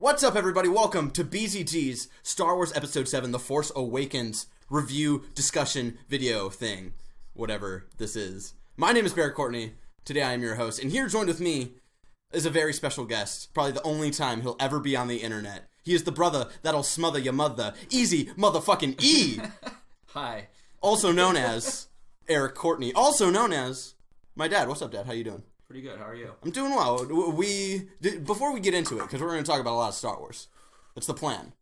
What's up, everybody? Welcome to BzG's Star Wars Episode 7, The Force Awakens review, discussion, video thing. Whatever this is. My name is Barrett Courtney. Today I am your host. And here joined with me is a very special guest. Probably the only time he'll ever be on the internet. He is the brother that'll smother your mother. Eazy-motherfucking-E! Hi. Also known as Eric Courtney. Also known as my dad. What's up, Dad? How you doing? Pretty good. How are you? I'm doing well. Before we get into it, because we're going to talk about a lot of Star Wars. That's the plan.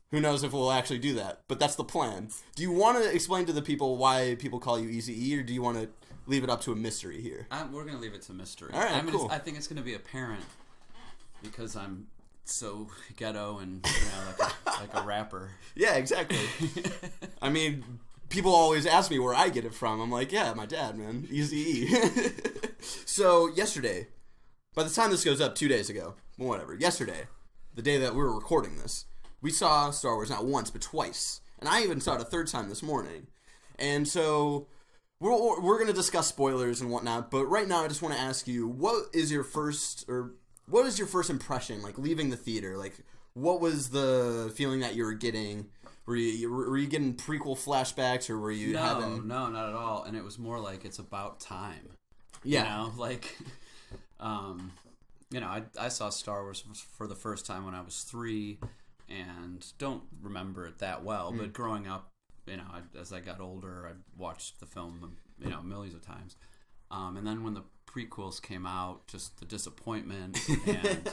Who knows if we'll actually do that, but that's the plan. Do you want to explain to the people why people call you Eazy-E, or do you want to leave it up to a mystery here? We're going to leave it to mystery. All right, cool. I think it's going to be apparent because I'm so ghetto and like a rapper. Yeah, exactly. I mean, people always ask me where I get it from. I'm like, yeah, my dad, man. Eazy-E. So, yesterday, by the time this goes up 2 days ago, whatever, yesterday, the day that we were recording this, we saw Star Wars not once, but twice. And I even saw it a third time this morning. And so, we're going to discuss spoilers and whatnot, but right now I just want to ask you, what is your first impression, like, leaving the theater? Like, what was the feeling that you were getting? Were you getting prequel flashbacks, or were you having... No, not at all. And it was more like it's about time. Yeah. You know, like, I saw Star Wars for the first time when I was 3, and don't remember it that well. But growing up, as I got older, I watched the film, millions of times. And then when the prequels came out, just the disappointment and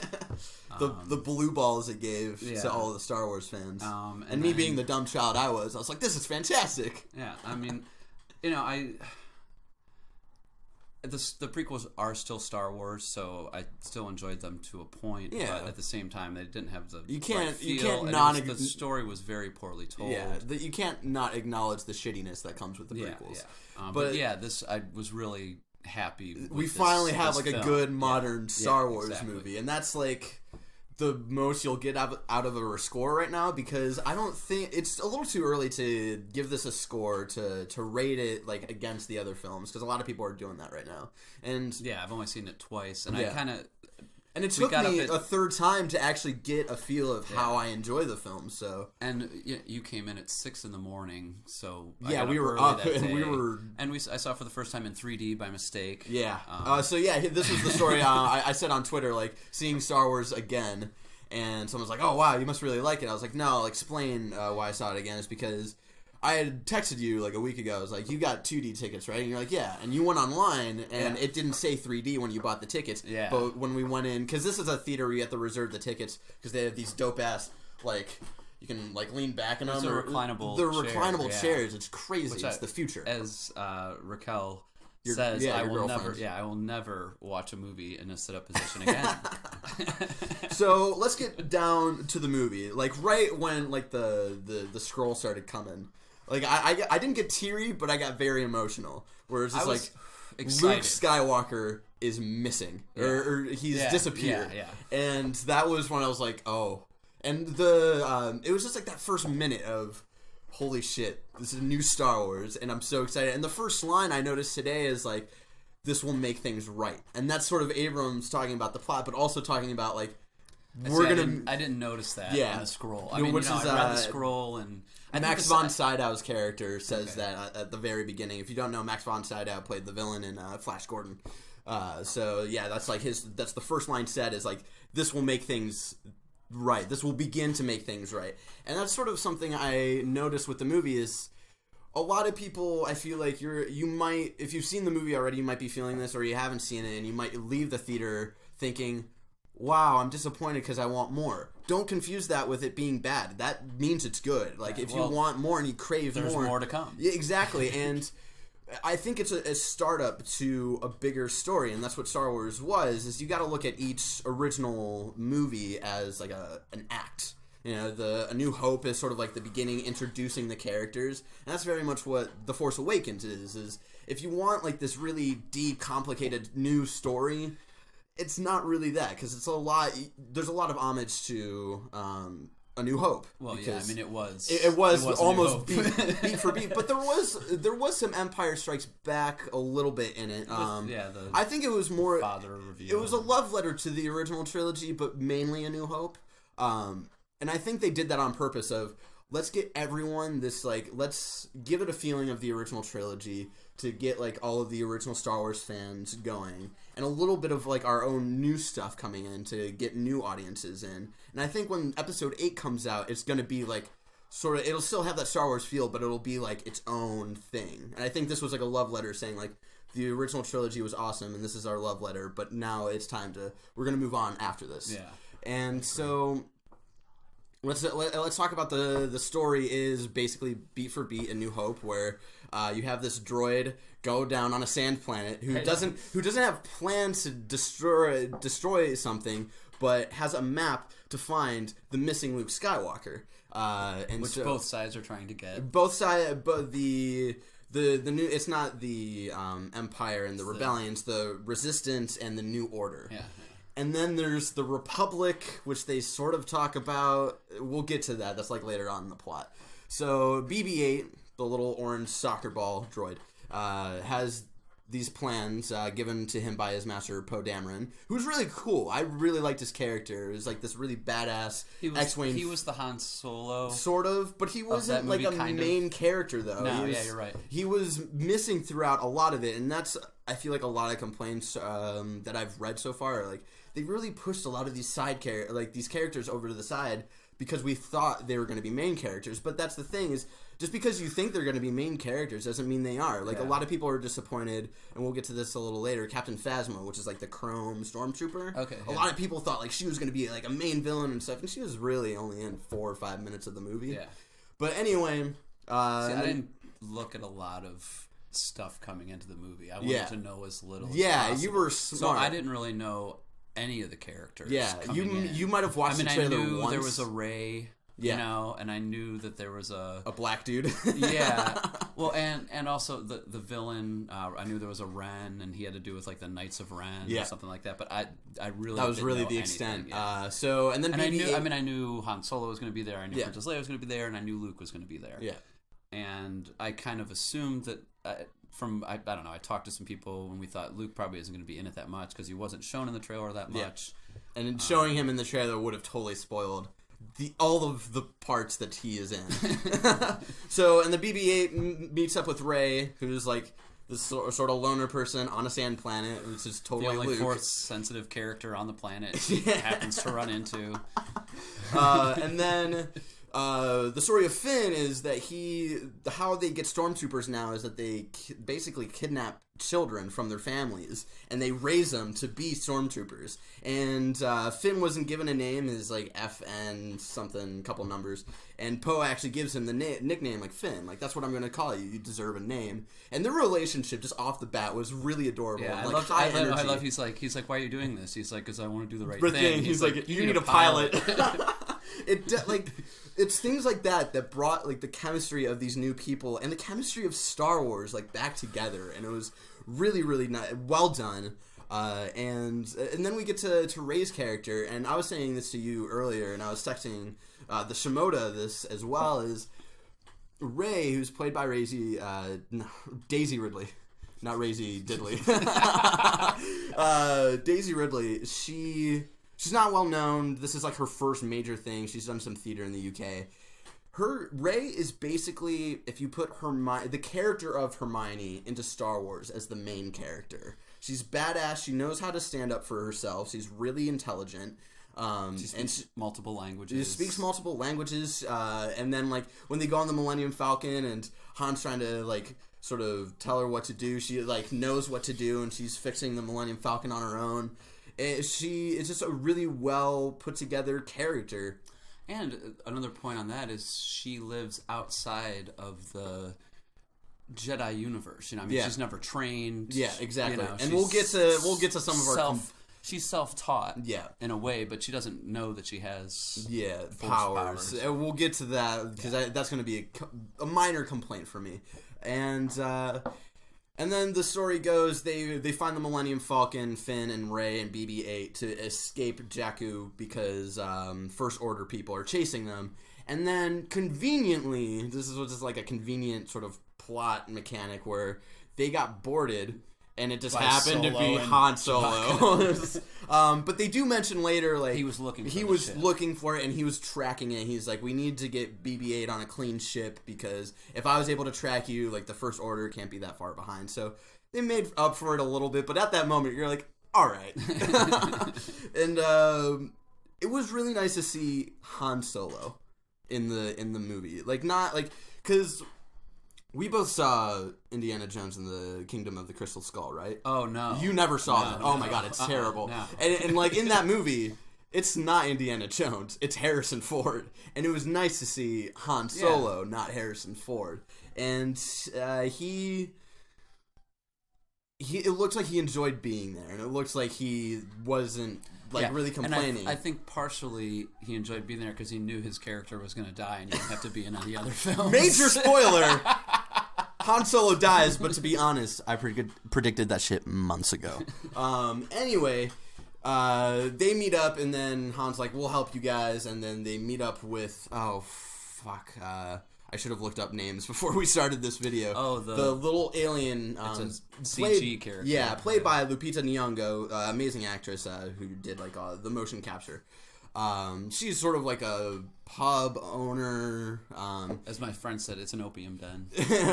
the blue balls it gave to all of the Star Wars fans. And me being the dumb child I was like, this is fantastic. Yeah, I mean, the prequels are still Star Wars, so I still enjoyed them to a point. Yeah. But at the same time, they didn't have the you right feel, the story was very poorly told. Yeah, you can't not acknowledge the shittiness that comes with the prequels. Yeah. But I was really happy with we finally have like film. A good modern Star Wars movie, and that's like the most you'll get out of a score right now, because I don't think it's a little too early to give this a score to rate it like against the other films, because a lot of people are doing that right now. And yeah, I've only seen it twice, and I kind of. And it took me a third time to actually get a feel of how I enjoy the film. So, and you came in at 6 a.m, so we were up and I saw it for the first time in 3D by mistake. Yeah. This was the story I said on Twitter, like seeing Star Wars again, and someone's like, "Oh wow, you must really like it." I was like, "No, I'll explain why I saw it again. It's because I had texted you like a week ago. I was like, you got 2D tickets, right?" And you're like, yeah. And you went online, and it didn't say 3D when you bought the tickets. Yeah. But when we went in, because this is a theater where you have to reserve the tickets, because they have these dope-ass, like, you can, like, lean back in them. They're reclinable chairs. It's crazy. It's the future. As Raquel says, I will never watch a movie in a sit-up position again. So, let's get down to the movie. Like, right when, like, the scroll started coming. Like, I didn't get teary, but I got very emotional. Where it's just like, excited. Luke Skywalker is missing. Or he's disappeared. Yeah. And that was when I was like, oh. And it was just like that first minute of, holy shit, this is a new Star Wars, and I'm so excited. And the first line I noticed today is like, this will make things right. And that's sort of Abrams talking about the plot, but also talking about like, I didn't notice that in the scroll. I mean, I read the scroll, and Max von Sydow's character says that at the very beginning. If you don't know, Max von Sydow played the villain in Flash Gordon. So yeah, that's like that's the first line said is like, this will make things right. This will begin to make things right. And that's sort of something I noticed with the movie is a lot of people, I feel like you might, if you've seen the movie already, you might be feeling this, or you haven't seen it, and you might leave the theater thinking, wow, I'm disappointed because I want more. Don't confuse that with it being bad. That means it's good. Like, if you want more and you crave there's more to come. Yeah, exactly. And I think it's a startup to a bigger story, and that's what Star Wars was, is you got to look at each original movie as like an act. A New Hope is sort of like the beginning, introducing the characters, and that's very much what The Force Awakens is if you want like this really deep, complicated new story, it's not really that, because there's a lot of homage to A New Hope. Well, yeah, I mean it was almost beat for beat, but there was some Empire Strikes Back a little bit in it. I think it was more father review. It was a love letter to the original trilogy, but mainly A New Hope. And I think they did that on purpose of, let's get everyone this, like, let's give it a feeling of the original trilogy to get, like, all of the original Star Wars fans going. And a little bit of, like, our own new stuff coming in to get new audiences in. And I think when Episode 8 comes out, it's going to be, like, sort of, it'll still have that Star Wars feel, but it'll be, like, its own thing. And I think this was, like, a love letter saying, like, the original trilogy was awesome, and this is our love letter, but now it's time to, we're going to move on after this. Yeah. And so... Let's talk about the story is basically beat for beat A New Hope, where you have this droid go down on a sand planet who doesn't have plans to destroy something, but has a map to find the missing Luke Skywalker. Which both sides are trying to get. Both sides, but the new, it's not the Empire and the Rebellions, the Resistance and the New Order. Yeah. And then there's the Republic, which they sort of talk about. We'll get to that. That's like later on in the plot. So BB-8, the little orange soccer ball droid, has these plans given to him by his master Poe Dameron, who's really cool. I really liked his character. He was like this really badass X-Wing. He was the Han Solo. Sort of, but he wasn't like a main character, though. No, yeah, you're right. He was missing throughout a lot of it, and that's, I feel like, a lot of complaints that I've read so far are like, they really pushed a lot of these these characters over to the side because we thought they were going to be main characters. But that's the thing, is just because you think they're going to be main characters doesn't mean they are. Like, a lot of people are disappointed, and we'll get to this a little later. Captain Phasma, which is like the Chrome Stormtrooper. Okay. A lot of people thought like she was going to be like a main villain and stuff, and she was really only in 4 or 5 minutes of the movie. Yeah. But anyway, I didn't look at a lot of stuff coming into the movie. I wanted to know as little as possible. You were smart. So I didn't really know any of the characters. Yeah, you might have watched the trailer I knew once. there was a Rey, you know, and I knew that there was a black dude. Yeah. Well, and also the villain, I knew there was a Ren, and he had to do with like the Knights of Ren or something like that, but I really that was didn't really know the extent. Yeah. And then I knew Han Solo was going to be there, I knew Princess Leia was going to be there, and I knew Luke was going to be there. Yeah. And I kind of assumed that I don't know, I talked to some people and we thought Luke probably isn't going to be in it that much because he wasn't shown in the trailer that much. And showing him in the trailer would have totally spoiled all of the parts that he is in. So, and the BB-8 meets up with Rey, who's like this sort of loner person on a sand planet, which is totally the only Luke. Force-sensitive character on the planet he happens to run into. And then... the story of Finn is that how they get stormtroopers now is that they basically kidnap children from their families and they raise them to be stormtroopers. And Finn wasn't given a name, his like FN something, couple numbers, and Poe actually gives him the nickname like Finn, like that's what I'm going to call you. You deserve a name. And their relationship just off the bat was really adorable. Yeah, and, I love. He's like, why are you doing this? He's like, because I want to do the right thing. He's like, you need a pilot. It's things like that brought like the chemistry of these new people and the chemistry of Star Wars like back together, and it was really, really well done. And then we get to Rey's character, and I was saying this to you earlier, and I was texting the Shimoda this as well, is Rey, who's played by Daisy Ridley. Not Razy Diddley. Daisy Ridley, she's not well known. This is like her first major thing. She's done some theater in the UK. Rey is basically, if you put the character of Hermione into Star Wars as the main character. She's badass. She knows how to stand up for herself. She's really intelligent. She speaks multiple languages. She speaks multiple languages. And then like when they go on the Millennium Falcon and Han's trying to like sort of tell her what to do, she like knows what to do, and she's fixing the Millennium Falcon on her own. She is just a really well put together character. And another point on that is she lives outside of the Jedi universe. You know, I mean, she's never trained. Yeah, exactly. You know, and we'll get to some of our she's self-taught. Yeah, in a way, but she doesn't know that she has powers. And we'll get to that because that's going to be a minor complaint for me. And then the story goes, they find the Millennium Falcon, Finn and Rey and BB-8 to escape Jakku because First Order people are chasing them. And then conveniently, this is just like a convenient sort of plot mechanic where they got boarded and it just By happened to Solo be and Han Solo. But they do mention later, like he was looking for looking for it, and he was tracking it. He's like, we need to get BB-8 on a clean ship, because if I was able to track you, like, the First Order can't be that far behind. So they made up for it a little bit, but at that moment, you're like, all right. And it was really nice to see Han Solo in the movie, like, not like, because we both saw Indiana Jones and the Kingdom of the Crystal Skull, right? Oh, no. You never saw that. Oh, my God, it's terrible. No. And, like, in that movie, it's not Indiana Jones. It's Harrison Ford. And it was nice to see Han Solo, not Harrison Ford. And it looks like he enjoyed being there. And it looks like he wasn't, like, really complaining. And I think partially he enjoyed being there because he knew his character was going to die and he didn't have to be in any other films. Major spoiler! Han Solo dies, but to be honest, I predicted that shit months ago. Anyway, they meet up, and then Han's like, we'll help you guys, and then they meet up with, I should have looked up names before we started this video. Oh, the little alien. It's a CG character. Yeah, played by Lupita Nyong'o, amazing actress who did like the motion capture. She's sort of like a pub owner. As my friend said, it's an opium den.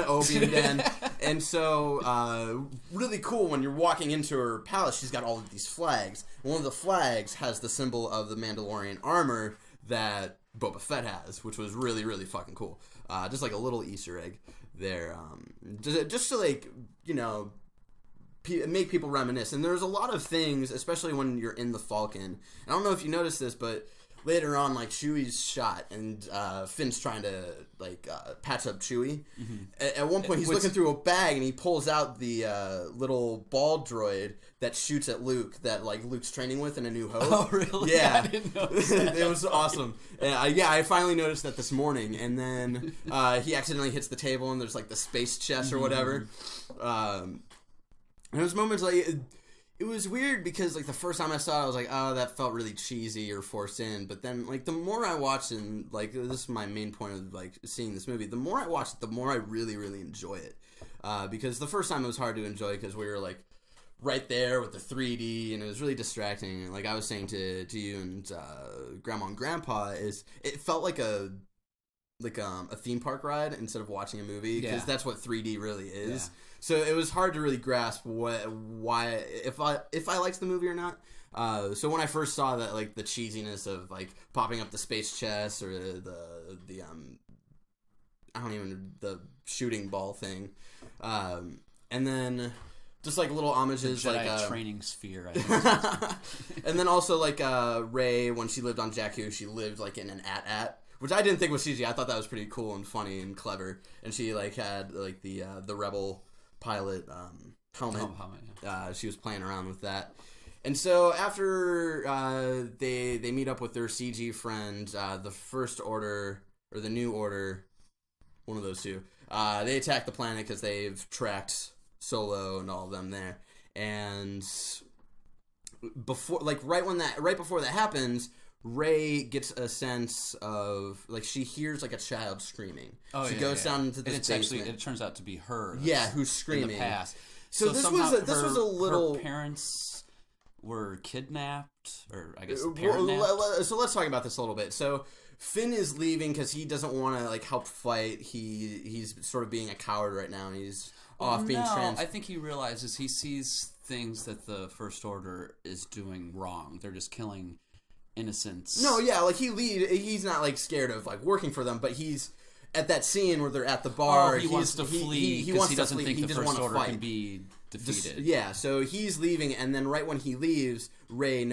Opium den. And so, really cool when you're walking into her palace, she's got all of these flags. One of the flags has the symbol of the Mandalorian armor that Boba Fett has, which was really, really fucking cool. Just like a little Easter egg there. Just to, like, you know, make people reminisce. And there's a lot of things, especially when you're in the Falcon. I don't know if you noticed this, but later on, like, Chewie's shot, and Finn's trying to, like, patch up Chewie. Mm-hmm. At one point, he's looking through a bag, and he pulls out the little ball droid that shoots at Luke, that, like, Luke's training with in A New Hope. Oh, really? Yeah. I didn't notice that. It was awesome. I finally noticed that this morning, and then he accidentally hits the table, and there's, like, the space chest or whatever. And it was moments like... It was weird because, like, the first time I saw it, I was like, oh, that felt really cheesy or forced in. But then, like, the more I watched, and, like, this is my main point of, like, seeing this movie, the more I watched it, the more I really, really enjoy it. Because the first time it was hard to enjoy because we were, like, right there with the 3D, and it was really distracting. Like I was saying to you and Grandma and Grandpa, it felt like a theme park ride instead of watching a movie, because that's what 3D really is. Yeah. So it was hard to really grasp why if I liked the movie or not. So when I first saw that, like, the cheesiness of, like, popping up the space chest or the shooting ball thing, and then just like little homages, the Jedi like training sphere. I think. And then also like Rey, when she lived on Jakku, she lived like in an AT-AT. Which I didn't think was CG. I thought that was pretty cool and funny and clever. And she like had like the Rebel pilot helmet. She was playing around with that. And so after they meet up with their CG friend, the First Order or the New Order, one of those two, they attack the planet because they've tracked Solo and all of them there. And before, like right before that happens, Rey gets a sense of, like, she hears like a child screaming. She goes down into this basement. Actually, it turns out to be her. Yeah, who's screaming in the past. So this was a little. Her parents were kidnapped, or I guess parent-napped. So let's talk about this a little bit. So Finn is leaving because he doesn't want to like help fight. He's sort of being a coward right now, and he's off being trans. I think he realizes he sees things that the First Order is doing wrong. They're just killing innocents. No, yeah, like he's not like scared of like working for them, but he's at that scene where they're at the bar. He wants to flee because he doesn't think the First Order can be defeated. Yeah, so he's leaving, and then right when he leaves, Rey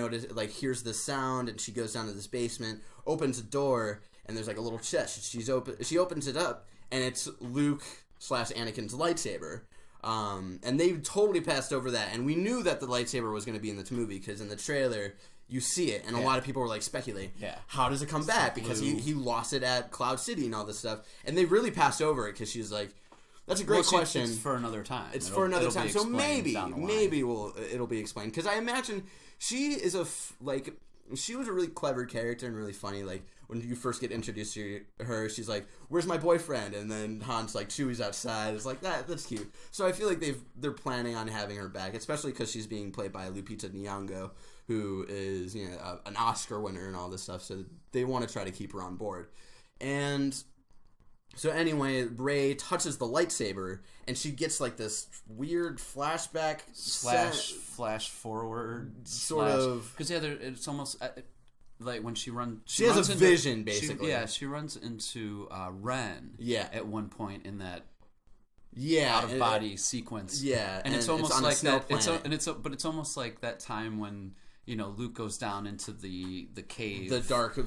hears the sound, and she goes down to this basement, opens a door, and there's like a little chest. She opens it up, and it's Luke/Anakin's lightsaber. And they totally passed over that, and we knew that the lightsaber was going to be in the movie because in the trailer you see it, and a lot of people were like speculating, how does it come back? Because he lost it at Cloud City and all this stuff, and they really passed over it because she's like, that's a great question. It's for another time. For another time. So maybe it'll be explained, because I imagine she is she was a really clever character and really funny. Like, when you first get introduced to her, she's like, "Where's my boyfriend?" And then Han's like, "Chewie's outside." It's like, that's cute. So I feel like they're planning on having her back, especially because she's being played by Lupita Nyong'o, who is, you know, an Oscar winner and all this stuff. So they want to try to keep her on board. And so anyway, Rey touches the lightsaber, and she gets like this weird flashback flash forward sort of, because it's almost like when she runs. She has a vision, basically. She runs into Ren. Yeah. At one point in that. Yeah, out of body sequence. Yeah, and it's almost it's like that. Planet. It's almost like that time when, you know, Luke goes down into the cave, the dark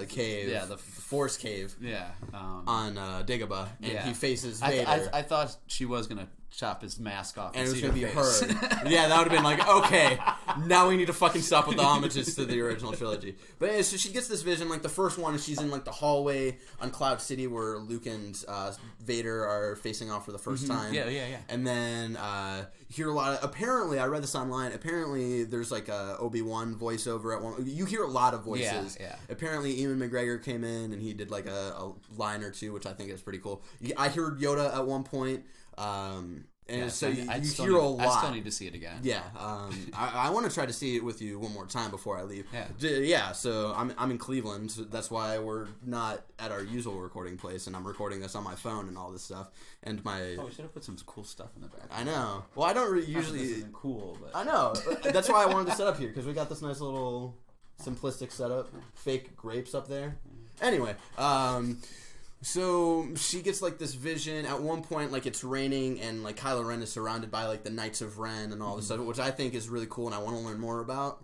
cave, yeah, the Force cave, yeah, on Dagobah, and he faces Vader. I thought she was gonna chop his mask off, and it was gonna be her. Yeah, that would have been like, okay, now we need to fucking stop with the homages to the original trilogy. But yeah, so she gets this vision. Like the first one, she's in like the hallway on Cloud City where Luke and Vader are facing off for the first time. Yeah. And then you hear a lot of. Apparently, I read this online. Apparently, there's like a Obi-Wan voiceover at one. You hear a lot of voices. Yeah. Apparently, Ewan McGregor came in and he did like a line or two, which I think is pretty cool. I heard Yoda at one point. And so you hear a lot. I still need to see it again. Yeah, I want to try to see it with you one more time before I leave. Yeah. So I'm in Cleveland. So that's why we're not at our usual recording place, and I'm recording this on my phone and all this stuff. And we should have put some cool stuff in the back. I know. Well, I don't usually. This isn't cool, but I know. That's why I wanted to set up here, because we got this nice little simplistic setup. Fake grapes up there. Anyway, so she gets like this vision at one point, like it's raining and like Kylo Ren is surrounded by like the Knights of Ren and all this stuff, which I think is really cool and I want to learn more about.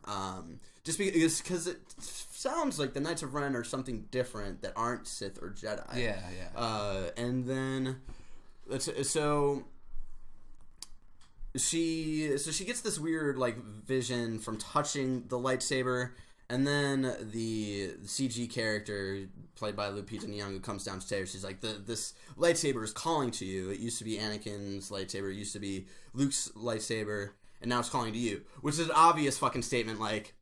Just because it sounds like the Knights of Ren are something different that aren't Sith or Jedi. Yeah. And then so she gets this weird like vision from touching the lightsaber. And then the CG character, played by Lupita Nyong'o, comes downstairs. She's like, this lightsaber is calling to you. It used to be Anakin's lightsaber. It used to be Luke's lightsaber. And now it's calling to you. Which is an obvious fucking statement, like,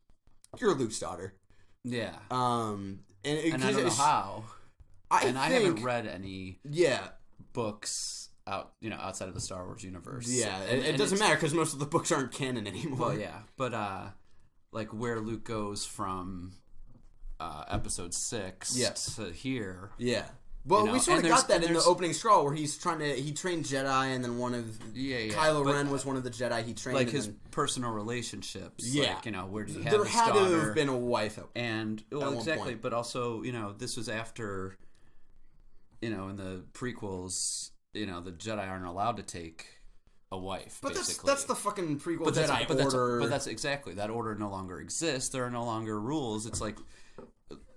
you're Luke's daughter. Yeah. And I don't know how. I haven't read any books outside of the Star Wars universe. Yeah, it doesn't matter, because most of the books aren't canon anymore. Well, yeah. But, like where Luke goes from episode 6 to here. Yeah. Well, we sort of got that in the opening scroll where he trained Jedi, and then one of Kylo Ren was one of the Jedi he trained. Like his personal relationships. Yeah. Like, where did he have there his had daughter? to have been a wife exactly. point. But also, this was after, in the prequels, the Jedi aren't allowed to take a wife, but basically. that's the fucking prequel Jedi order. But that's exactly, that order no longer exists. There are no longer rules. It's like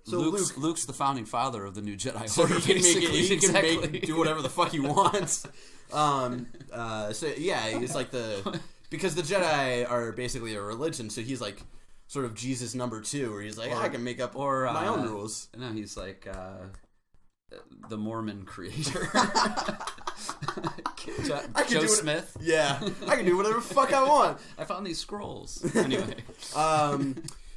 so Luke's the founding father of the new Jedi so order. He can do whatever the fuck he wants. So yeah, it's like because the Jedi are basically a religion, so he's like sort of Jesus number 2, where he's like, I can make up my own rules. No, he's like the Mormon creator. Joe Smith. Yeah, I can do whatever the fuck I want. I found these scrolls. Anyway.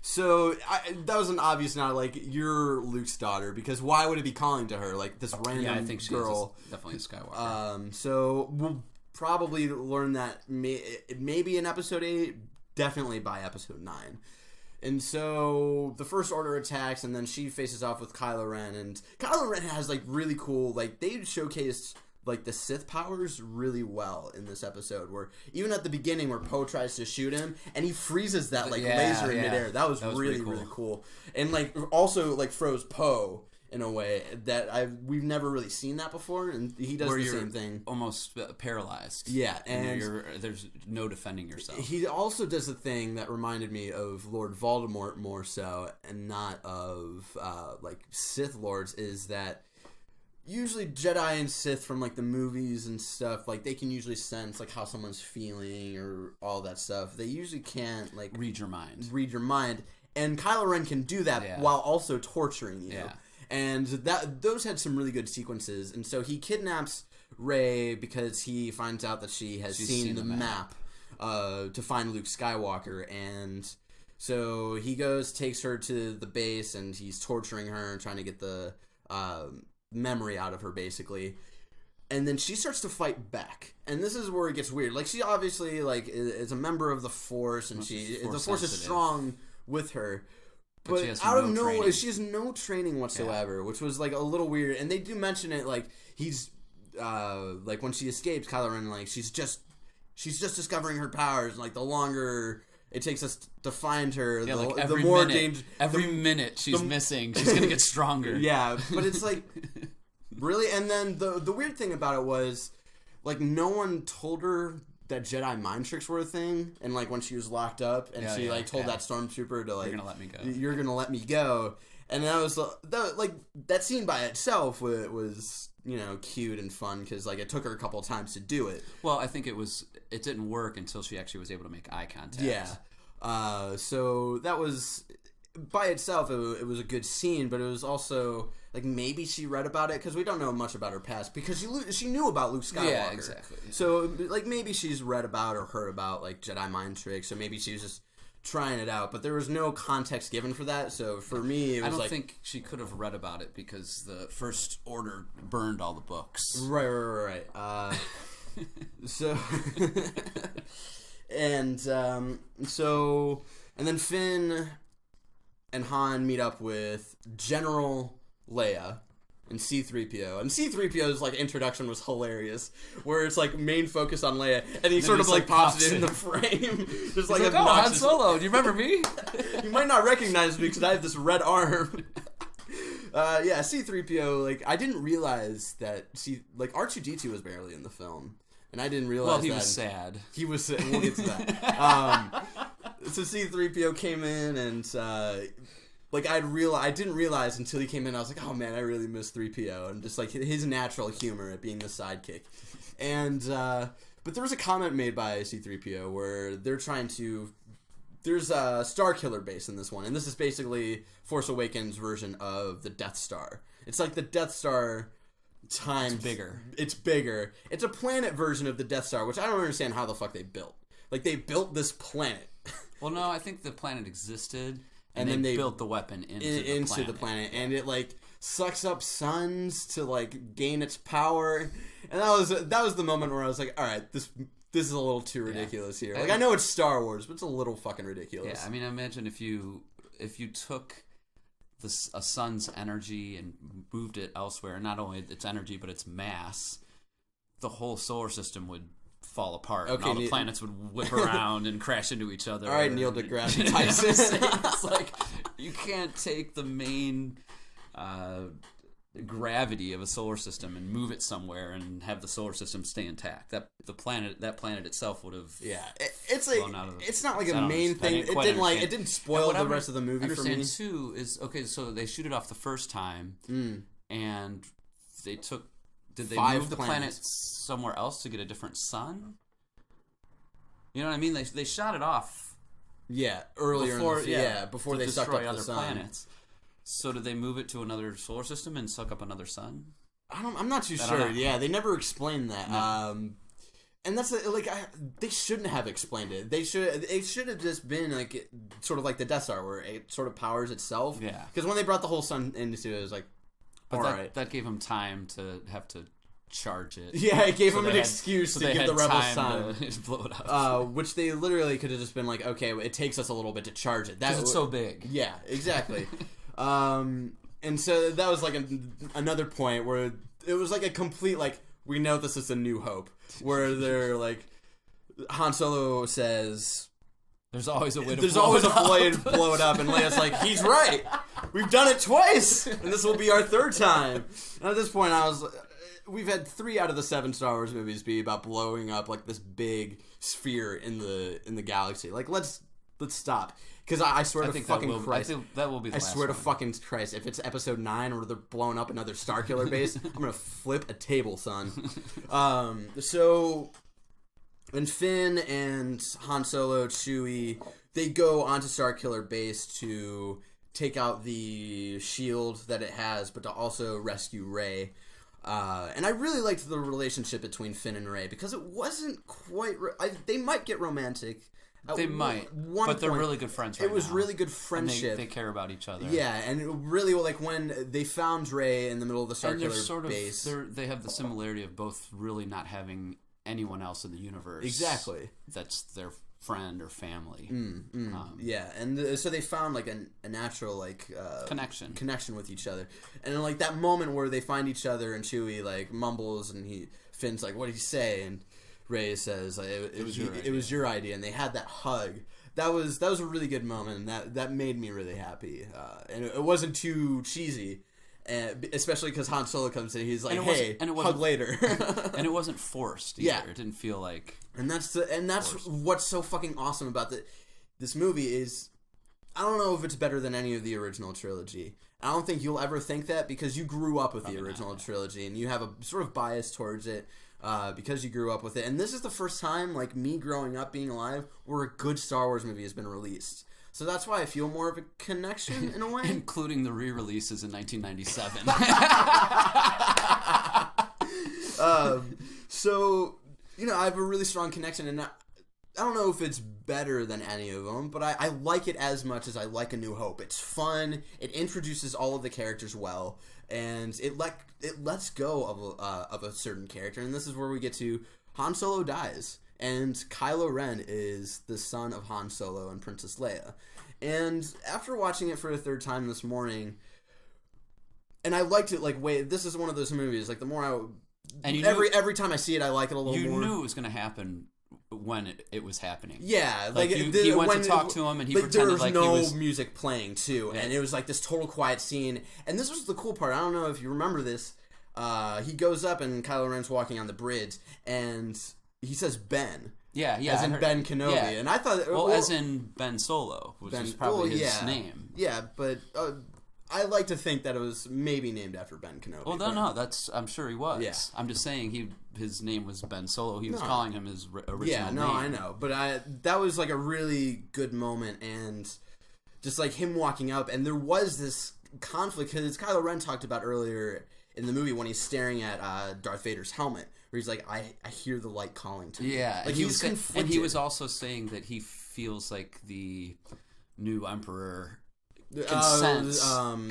So that was an obvious nod, like, you're Luke's daughter, because why would it be calling to her, like, this random girl? Yeah, I think she is definitely a Skywalker. So we'll probably learn that maybe in episode 8, definitely by episode 9. And so the First Order attacks, and then she faces off with Kylo Ren, and Kylo Ren has like really cool, like they showcased like the Sith powers really well in this episode, where even at the beginning where Poe tries to shoot him and he freezes that like laser in midair. That was really cool. Really cool. And like also like froze Poe in a way that we've never really seen that before, and he does the same thing. Almost paralyzed. Yeah, and there's no defending yourself. He also does a thing that reminded me of Lord Voldemort more so, and not of like Sith Lords, is that usually Jedi and Sith from like the movies and stuff, like they can usually sense like how someone's feeling or all that stuff. They usually can't like read your mind. And Kylo Ren can do that while also torturing you. Yeah. And those had some really good sequences. And so he kidnaps Rey because he finds out that she has seen the map to find Luke Skywalker. And So he takes her to the base, and he's torturing her and trying to get the memory out of her, basically. And then she starts to fight back, and this is where it gets weird. Like, she obviously is a member of the Force, and the Force is strong with her. But out of nowhere, she has no training whatsoever, which was like a little weird. And they do mention it, like he's like when she escapes, Kylo Ren, like she's just discovering her powers. And, like, the longer it takes us to find her, the more danger. Every minute she's missing, she's gonna get stronger. Yeah, but it's like really. And then the weird thing about it was, like, no one told her that Jedi mind tricks were a thing, and like when she was locked up, and she told that stormtrooper to, like, you're gonna let me go. You're gonna let me go, and that scene by itself was cute and fun because, like, it took her a couple of times to do it. Well, I think it didn't work until she actually was able to make eye contact. Yeah. So that was by itself it was a good scene, but it was also like maybe she read about it because we don't know much about her past because she knew about Luke Skywalker. Yeah, exactly. So like maybe she's read about or heard about like Jedi mind tricks, or maybe she was just trying it out. But there was no context given for that. So for me, it was I don't think she could have read about it because the First Order burned all the books. Right. So and then Finn and Han meet up with General Leia and C-3PO. And C-3PO's like introduction was hilarious, where it's like main focus on Leia, and he sort of like pops it in the frame. Just like, oh, Han Solo, do you remember me? You might not recognize me because I have this red arm. Yeah, C-3PO, like, I didn't realize that R2-D2 was barely in the film. And I didn't realize Well, he was sad. He was sad. We'll get to that. So C-3PO came in, and I didn't realize until he came in. I was like, oh man, I really miss 3PO, and just like his natural humor at being the sidekick. And but there was a comment made by C-3PO where they're trying to. There's a Starkiller base in this one, and this is basically Force Awakens version of the Death Star. It's like the Death Star times bigger. It's bigger. It's a planet version of the Death Star, which I don't understand how the fuck they built. Like, they built this planet. Well, no, I think the planet existed, and then they built the weapon into the planet, and it like sucks up suns to like gain its power. And that was the moment where I was like, all right, this is a little too ridiculous here. Like, I know it's Star Wars, but it's a little fucking ridiculous. Yeah, I mean, imagine if you took a sun's energy and moved it elsewhere, not only its energy but its mass, the whole solar system would fall apart, and all the planets would whip around and crash into each other. All right, Neil deGrasse Tyson. It's like you can't take the main gravity of a solar system and move it somewhere and have the solar system stay intact. That planet itself would have it's like it's not like a main thing. It didn't spoil the rest of the movie for me. Too is okay. So they shoot it off the first time, and they took. Did they move the planet somewhere else to get a different sun? You know what I mean? They shot it off. Yeah, earlier before they sucked up other the sun. Planets. So did they move it to another solar system and suck up another sun? I'm not too sure. Yeah, they never explained that. No. And that's they shouldn't have explained it. It should have just been like sort of like the Death Star, where it sort of powers itself. Yeah. Because when they brought the whole sun into it was like, that gave them time to have to charge it. Yeah, it gave them an excuse to give the rebels time to blow it up. Which they literally could have just been like, okay, it takes us a little bit to charge it. Because it's so big. Yeah, exactly. And so that was like another point where it was like a complete, like, we know this is a New Hope, where they're like, Han Solo says, there's always a way to blow it up, and Leia's like, he's right, we've done it twice, and this will be our third time. And at this point we've had 3 out of the 7 Star Wars movies be about blowing up like this big sphere in the galaxy. Like, let's stop. Because I swear to fucking Christ. I think that will be the last I swear to fucking Christ, if it's episode 9 where they're blowing up another Starkiller base, I'm going to flip a table, son. So, when Finn and Han Solo, Chewie, they go onto Starkiller base to take out the shield that it has, but to also rescue Rey. And I really liked the relationship between Finn and Rey, because it wasn't quite... they might get romantic They might, but they're really good friends right now. It was really good friendship. They care about each other. Yeah, and it really, like, when they found Rey in the middle of the circular base... They have the similarity of both really not having anyone else in the universe. Exactly. That's their friend or family. Yeah, and so they found, like, a natural, like... connection with each other. And then, like, that moment where they find each other and Chewie, like, mumbles and Finn's like, what did he say? And Rey says, like, it was your idea, and they had that hug. That was a really good moment, and that made me really happy. And it wasn't too cheesy, especially because Han Solo comes in. He's like, "Hey, hug later," and it wasn't forced either. Yeah, it didn't feel like. And that's what's so fucking awesome about this movie is, I don't know if it's better than any of the original trilogy. I don't think you'll ever think that because you grew up with the original trilogy and you have a sort of bias towards it. Because you grew up with it. And this is the first time, like, me growing up, being alive, where a good Star Wars movie has been released. So that's why I feel more of a connection, in a way. Including the re-releases in 1997. So, you know, I have a really strong connection, and I don't know if it's better than any of them, but I like it as much as I like A New Hope. It's fun, it introduces all of the characters well, and it lets go of a certain character, and this is where we get to Han Solo dies, and Kylo Ren is the son of Han Solo and Princess Leia. And after watching it for a third time this morning, and I liked it, like, wait, this is one of those movies, like, the more every time I see it, I like it a little more. You knew it was going to happen when it was happening. Yeah, like he went to talk to him and he pretended like there was no music playing too, and it was like this total quiet scene. And this was the cool part. I don't know if you remember this. He goes up and Kylo Ren's walking on the bridge, and he says Ben. Yeah, as in Ben Kenobi, and I thought, as in Ben Solo, which is probably his name. Yeah, but. I like to think that it was maybe named after Ben Kenobi. Well, no, I'm sure he was. Yeah. I'm just saying his name was Ben Solo. He was calling him his original name. Yeah, no, I know. But that was like a really good moment, and just like him walking up, and there was this conflict, because Kylo Ren talked about earlier in the movie when he's staring at Darth Vader's helmet, where he's like, I hear the light calling to me. Yeah, like he was conflicted. And he was also saying that he feels like the new Emperor...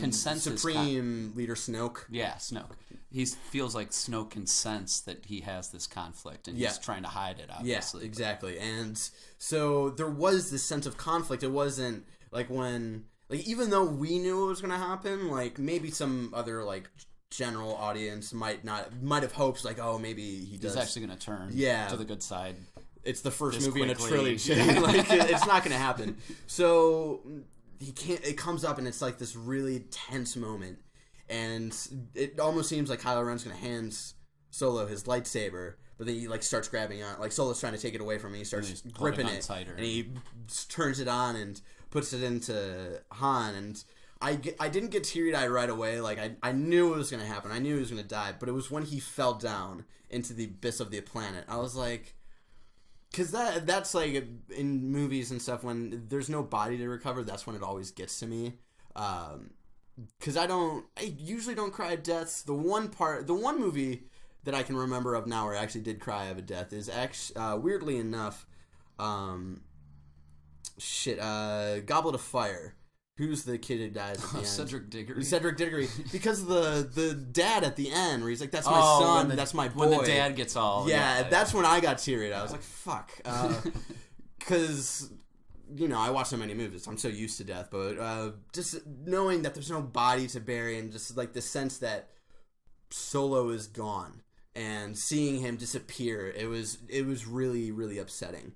consents Supreme Leader Snoke. Yeah, Snoke. He feels like Snoke can sense that he has this conflict, and he's trying to hide it, obviously. Yeah, exactly. And so there was this sense of conflict. It wasn't like when, like, even though we knew it was going to happen, like, maybe some other, like, general audience might have hoped, like, oh, maybe he's actually going to turn to the good side. It's the first movie in a trilogy. Like, it's not going to happen. So... it comes up and it's like this really tense moment, and it almost seems like Kylo Ren's gonna hand Solo his lightsaber, but then he like starts grabbing on, like Solo's trying to take it away from him, he starts gripping it and he turns it on and puts it into Han, and I didn't get teary-eyed right away. Like I knew it was gonna happen, I knew he was gonna die, but it was when he fell down into the abyss of the planet. I was like, because that's like in movies and stuff, when there's no body to recover, that's when it always gets to me. Because I usually don't cry at deaths. The one movie that I can remember of now where I actually did cry of a death is actually, weirdly enough, Goblet of Fire. Who's the kid who dies at the end? Cedric Diggory. Cedric Diggory. Because the dad at the end, where he's like, that's my son, that's my boy. When the dad gets all... Yeah, that's when I got teary-eyed. I was like, fuck. Because, you know, I watch so many movies. I'm so used to death. But just knowing that there's no body to bury, and just like the sense that Solo is gone, and seeing him disappear, it was really, really upsetting.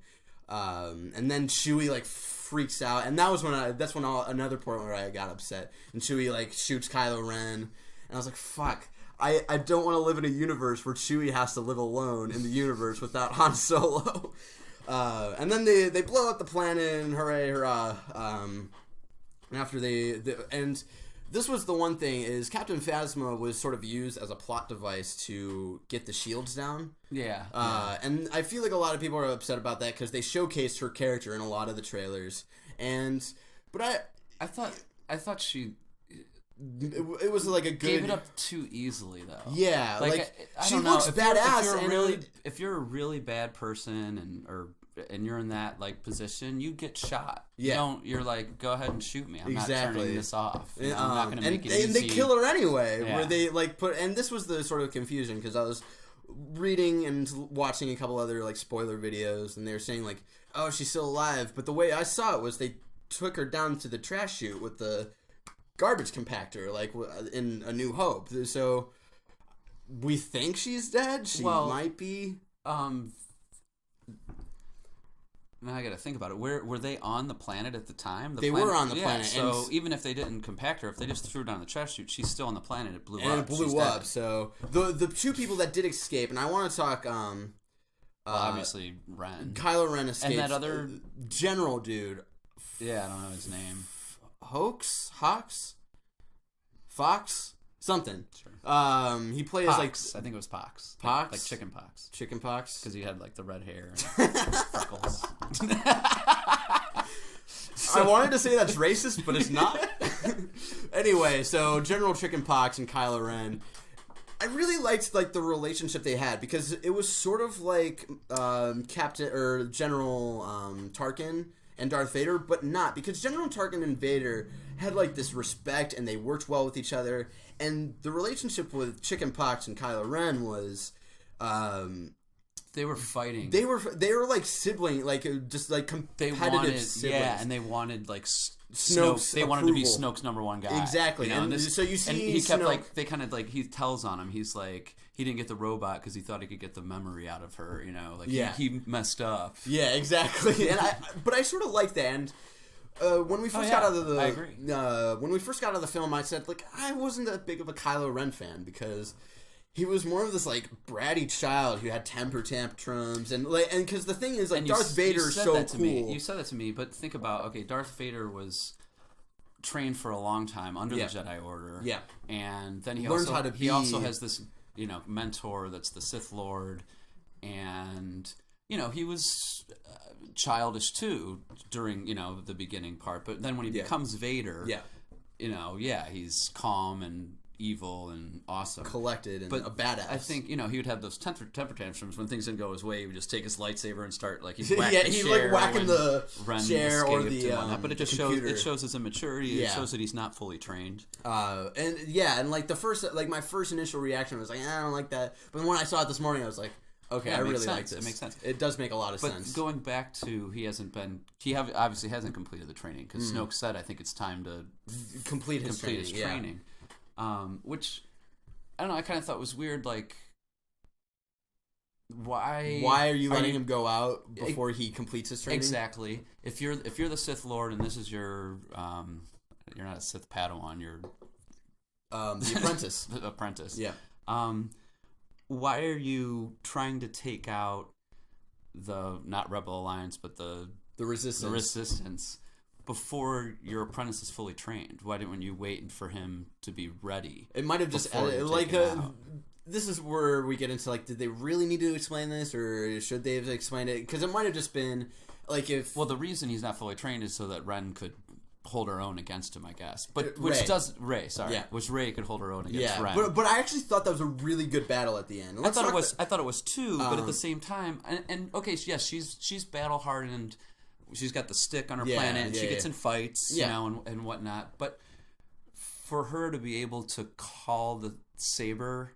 And then Chewie like freaks out, and that's when another point where I got upset. And Chewie like shoots Kylo Ren, and I was like, "Fuck! I don't want to live in a universe where Chewie has to live alone in the universe without Han Solo." And then they blow up the planet, and hooray, hurrah! And after and this was the one thing, is Captain Phasma was sort of used as a plot device to get the shields down. Yeah. And I feel like a lot of people are upset about that because they showcased her character in a lot of the trailers. But I thought she... It was like a good... Gave it up too easily, though. Yeah, like I she don't looks know. badass. If you're a really bad person, or and you're in that like position, you get shot. Yeah. You're like, go ahead and shoot me. I'm not Exactly. turning this off. I'm not going to make it and easy. they kill her anyway. Yeah. Where they like put, and this was the sort of confusion because I was reading and watching a couple other like spoiler videos, and they were saying like, oh, she's still alive. But the way I saw it was they took her down to the trash chute with the garbage compactor, like in A New Hope. So we think she's dead. She might be. Now I got to think about it. Were they on the planet at the time? They were on the planet. So even if they didn't compact her, if they just threw her down the trash chute, she's still on the planet. It blew up. And it blew up. So the two people that did escape, and I want to talk. Obviously, Ren. Kylo Ren escapes. And that other general dude. Yeah, I don't know his name. Hawks? Fox? Something. Sure. He plays Pox. like I think it was Pox. Pox? Like chicken pox. Chicken pox? Because he had like the red hair and freckles. I wanted to say that's racist, but it's not. Anyway, so General Chicken Pox and Kylo Ren. I really liked like the relationship they had because it was sort of like Captain or General Tarkin and Darth Vader, but not, because General Tarkin and Vader had like this respect and they worked well with each other, and the relationship with Chicken Pox and Kylo Ren was they were fighting. They were like sibling, like just like competitive siblings. Yeah, and they wanted like Snoke's They wanted to be Snoke's number one guy. Exactly. You know, and so you see, and he kept Snoke, like they kind of like he tells on him. He's like he didn't get the robot because he thought he could get the memory out of her. You know, like he messed up. Yeah, exactly. And but I sort of like that. And when we first got out of the, I agree. When we first got out of the film, I said like I wasn't that big of a Kylo Ren fan because he was more of this like bratty child who had temper tantrums and because the thing is like Darth Vader is so cool. You said that to me, but think about Darth Vader was trained for a long time under the Jedi Order. Yeah, and then he also has this mentor that's the Sith Lord, and he was childish too during the beginning part, but then when he becomes Vader, he's calm and evil and awesome, collected, and a badass. I think he would have those temper tantrums when things didn't go his way. He would just take his lightsaber and start like he's whacking the chair or the but it just shows his immaturity. Yeah. It shows that he's not fully trained. And like the first my first initial reaction was like I don't like that, but when I saw it this morning I was like okay, I really like this. It makes sense. It does make a lot of sense. But going back to he obviously hasn't completed the training because Snoke said I think it's time to complete his training. Which I don't know. I kind of thought was weird. Like, why are you letting him go out before he completes his training? Exactly. If you're the Sith Lord and this is your you're not a Sith Padawan. You're the apprentice. The apprentice. Yeah. Why are you trying to take out the not Rebel Alliance but the Resistance? The Resistance. Before your apprentice is fully trained, why didn't you wait for him to be ready? It might have just this is where we get into like, did they really need to explain this, or should they have explained it? Because it might have just been like if the reason he's not fully trained is so that Ren could hold her own against him, I guess. But which Rey could hold her own against Ren. But I actually thought that was a really good battle at the end. I thought it was too, but at the same time, and okay, yes, she's battle hardened. She's got the stick on her planet, and she gets in fights, and whatnot. But for her to be able to call the saber,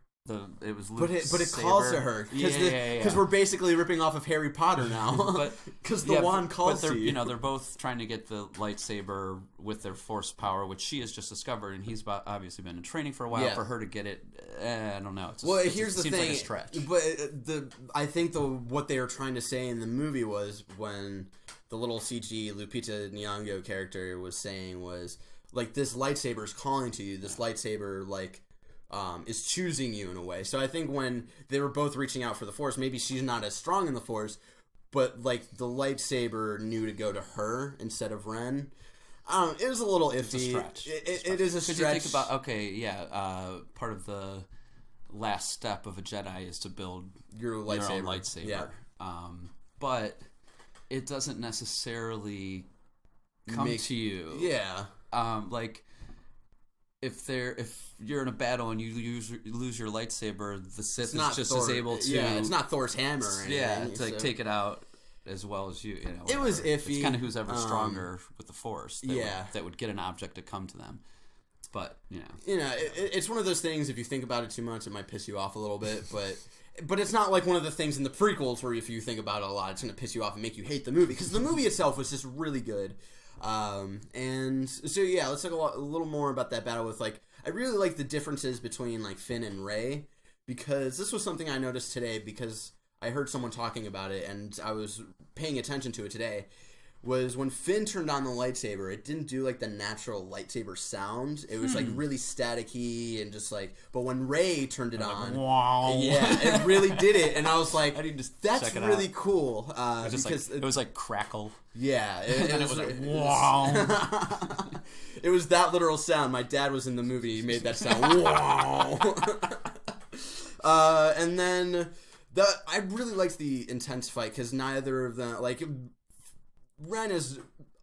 it was Luke's but it saber. calls to her because we're basically ripping off of Harry Potter now. Because the wand calls to you. They're both trying to get the lightsaber with their force power, which she has just discovered, and he's obviously been in training for a while. For her to get it, I don't know. Here's the thing. Like a stretch. But I think what they were trying to say in the movie was when the little CG Lupita Nyong'o character was saying was like, this lightsaber is calling to you. This lightsaber is choosing you in a way. So I think when they were both reaching out for the Force, maybe she's not as strong in the Force, but like the lightsaber knew to go to her instead of Ren. It was a little iffy. It's a stretch. It is a stretch. You think about part of the last step of a Jedi is to build your own lightsaber. Yeah. But it doesn't necessarily come to you. Yeah. Like if you're in a battle and you lose your lightsaber, the Sith is just as able to. Yeah, it's not Thor's hammer or anything. Yeah, to take it out. as well as you. It was iffy. It's kind of who's ever stronger with the Force. Yeah. That would get an object to come to them. But, it's one of those things, if you think about it too much, it might piss you off a little bit, but it's not like one of the things in the prequels where if you think about it a lot, it's going to piss you off and make you hate the movie, because the movie itself was just really good. And so, yeah, let's talk a little more about that battle with, like, I really like the differences between, like, Finn and Rey, because this was something I noticed today, because I heard someone talking about it, and I was paying attention to it today, was when Finn turned on the lightsaber, it didn't do, like, the natural lightsaber sound. It was, like, really staticky and just, like... But when Rey turned it on... Wow. Yeah, it really did it. And I was like, that's really cool. It was like crackle. Yeah. And it was like, wow. It was that literal sound. My dad was in the movie. He made that sound. Wow. And then... I really liked the intense fight, because neither of them... Like... Ren is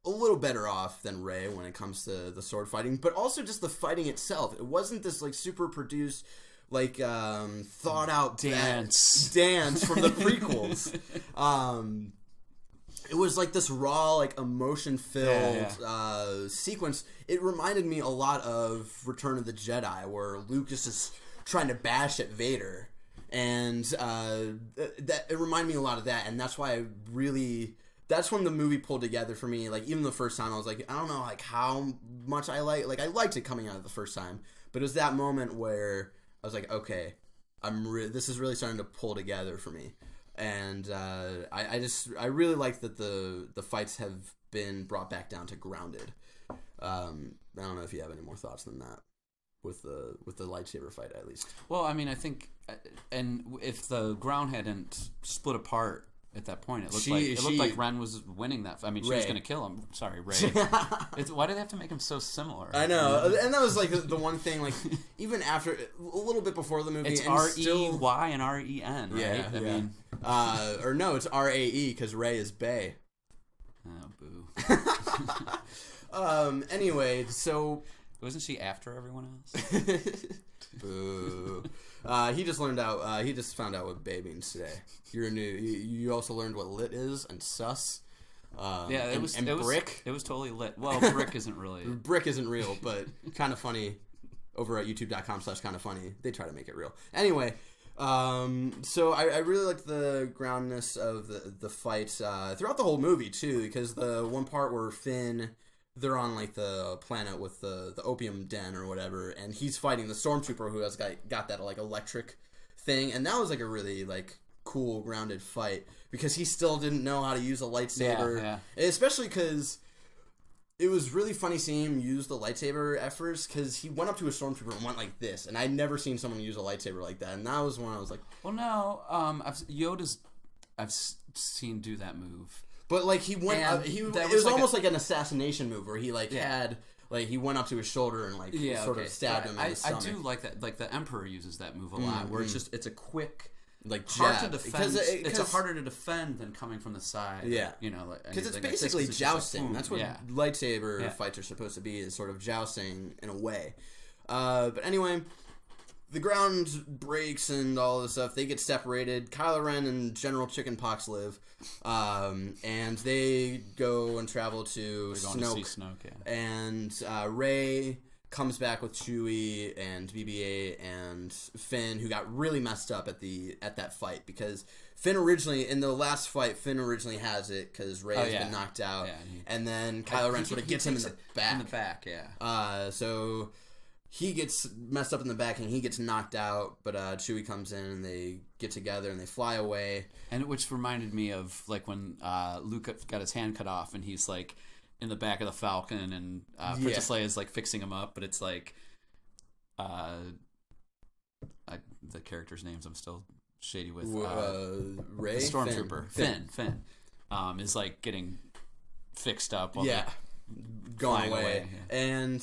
a little better off than Rey when it comes to the sword fighting, but also just the fighting itself. It wasn't this, like, super produced, like, thought out dance from the prequels. It was like this raw, like, emotion filled sequence. It reminded me a lot of Return of the Jedi, where Luke is just trying to bash at Vader, and it reminded me a lot of that, and that's why I really... That's when the movie pulled together for me. Like, even the first time, I was like, I don't know, like, how much I liked it coming out of the first time. But it was that moment where I was like, okay, this is really starting to pull together for me. And I really like that the fights have been brought back down to grounded. I don't know if you have any more thoughts than that with the lightsaber fight, at least. Well, I mean, I think, and if the ground hadn't split apart at that point, it looked like Ren was winning that. I mean, she was going to kill him. Sorry, Rey. Why do they have to make him so similar? I know, and that was like the one thing. Like, even after a little bit before the movie, it's R-E-Y and R-E-N. Right? Yeah, I mean, or no, it's R-A-E because Rey is Bae. Oh, boo. Anyway, so wasn't she after everyone else? Boo. He just found out what bae means today. You also learned what lit is and sus. It was brick. It was totally lit. Well, brick isn't really. Brick isn't real, but kind of funny. Over at youtube.com/kindafunny, they try to make it real. Anyway, so I really like the groundness of the fights throughout the whole movie too, because the one part where Finn, they're on, like, the planet with the opium den or whatever, and he's fighting the stormtrooper who has got that, like, electric thing, and that was, like, a really, like, cool, grounded fight, because he still didn't know how to use a lightsaber. Yeah. Especially because it was really funny seeing him use the lightsaber at first, because he went up to a stormtrooper and went like this, and I'd never seen someone use a lightsaber like that, and that was when I was like... Well, no, I've seen do that move. But, like, he went up, it was like almost like an assassination move where he, like, he went up to his shoulder and, like, sort of stabbed him in the stomach. I do like that. Like, the Emperor uses that move a lot, where it's a quick, like, hard jab. to defend. It's harder to defend than coming from the side. Yeah. Because it's basically jousting. That's what lightsaber fights are supposed to be, is sort of jousting in a way. But anyway... The ground breaks and all this stuff. They get separated. Kylo Ren and General Chickenpox live. And they go and travel to Snoke. And Rey comes back with Chewie and BB-8 and Finn, who got really messed up at that fight. Because Finn originally, in the last fight, has it because Rey has been knocked out. Yeah, and then Kylo Ren sort of gets him in the back. In the back, yeah. So... He gets messed up in the back and he gets knocked out, but Chewie comes in and they get together and they fly away. And which reminded me of like when Luke got his hand cut off and he's like in the back of the Falcon and Princess Leia is like fixing him up, but it's like the characters' names I'm still shady with. Rey? The Stormtrooper. Finn. Is like getting fixed up. Going away. Yeah. And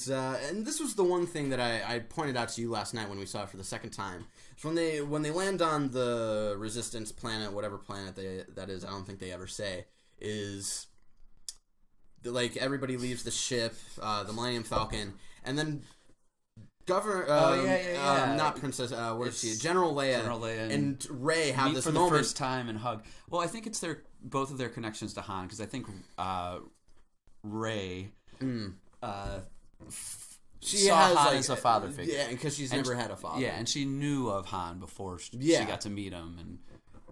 this was the one thing that I pointed out to you last night when we saw it for the second time. It's when they land on the Resistance planet, whatever planet that is, I don't think they ever say, is like everybody leaves the ship, the Millennium Falcon, and then not Princess, what is she? General Leia and Rey have this for moment the first time and hug. Well, I think it's their both of their connections to Han, because I think Rey she saw has Han like, as a father figure. Yeah, because she's never had a father. Yeah, and she knew of Han before she got to meet him and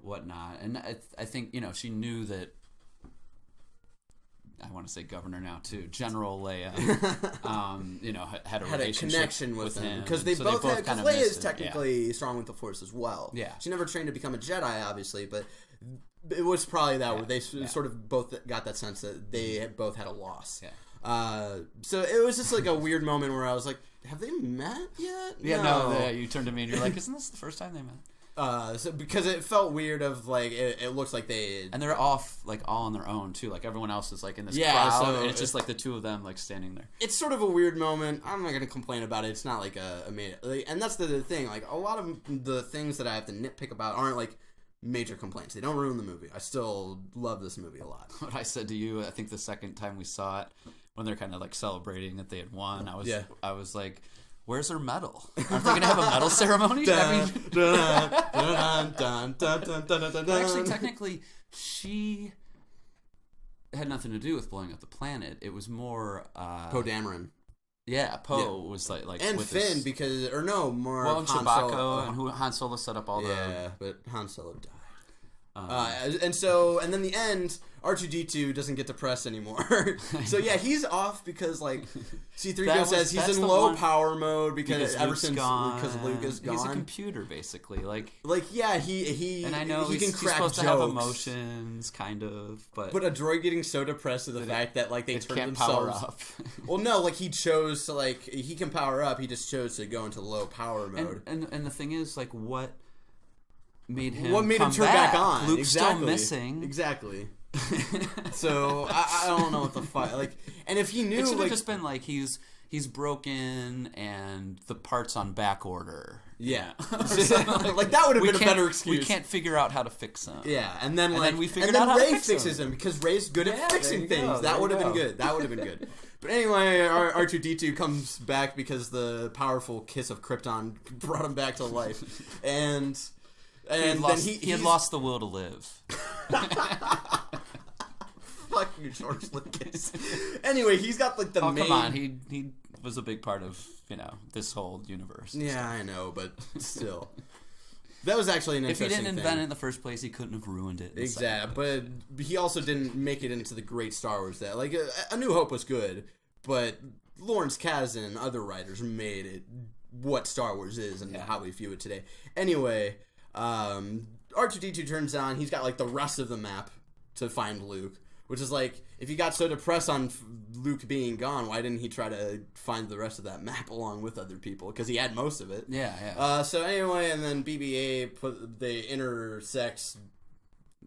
whatnot. And I think, she knew that, I want to say governor now too, General Leia, had a connection with him. Because they both kind because of Leia is missed it, technically strong with the Force as well. Yeah. She never trained to become a Jedi, obviously, but it was probably that where they sort of both got that sense that they had both had a loss. Yeah. So it was just like a weird moment where I was like, have they met yet? Yeah, no, you turned to me and you're like, isn't this the first time they met? So because it felt weird of like it looks like and they're off like all on their own too, like everyone else is like in this Yeah, crowd, so and it's just like the two of them like standing there. It's sort of a weird moment. I'm not gonna complain about it. It's not like and that's the thing. Like a lot of the things that I have to nitpick about aren't like major complaints. They don't ruin the movie. I still love this movie a lot. What I said to you, I think the second time we saw it, when they're kind of like celebrating that they had won, I was like, where's her medal? Aren't they gonna have a medal ceremony? Actually, technically, she had nothing to do with blowing up the planet. It was more Poe Dameron. Yeah, Poe was like and with Finn more and Han Chewbacca Solo. and who Han Solo set up all the. Yeah, but Han Solo died. And then the end, R2-D2 doesn't get depressed anymore. So yeah, he's off because like C-3PO says he's in low power mode because Luke is gone. He's a computer basically, like yeah, he and I know he can crack supposed jokes. to have emotions, kind of, but a droid getting so depressed at the fact that like they turn themselves power up. Well, no, like he chose to he can power up. He just chose to go into low power mode. And the thing is, like, what made him turn back on? Luke's still missing. Exactly. So I don't know what the fuck. Like, and if he knew, it should have just been like he's broken and the parts on back order. Yeah, like that would have been a better excuse. We can't figure out how to fix him. Yeah, and then we figured out how Rey to fix him because Rey's good at fixing things. That would have been good. That would have been good. But anyway, R2-D2 comes back because the powerful kiss of Krypton brought him back to life, and he had lost the will to live. Fuck you, George Lucas. Anyway, he's got like the main. Come on, he was a big part of this whole universe. Yeah, I know, but still, that was actually an interesting thing. If he didn't invent it in the first place, he couldn't have ruined it. Exactly, but he also didn't make it into the great Star Wars. That like A New Hope was good, but Lawrence Kasdan and other writers made it what Star Wars is and how we view it today. Anyway, R2-D2 turns on. He's got like the rest of the map to find Luke. Which is like, if he got so depressed on Luke being gone, why didn't he try to find the rest of that map along with other people? Because he had most of it. Yeah. So anyway, and then BB-8 they intersect.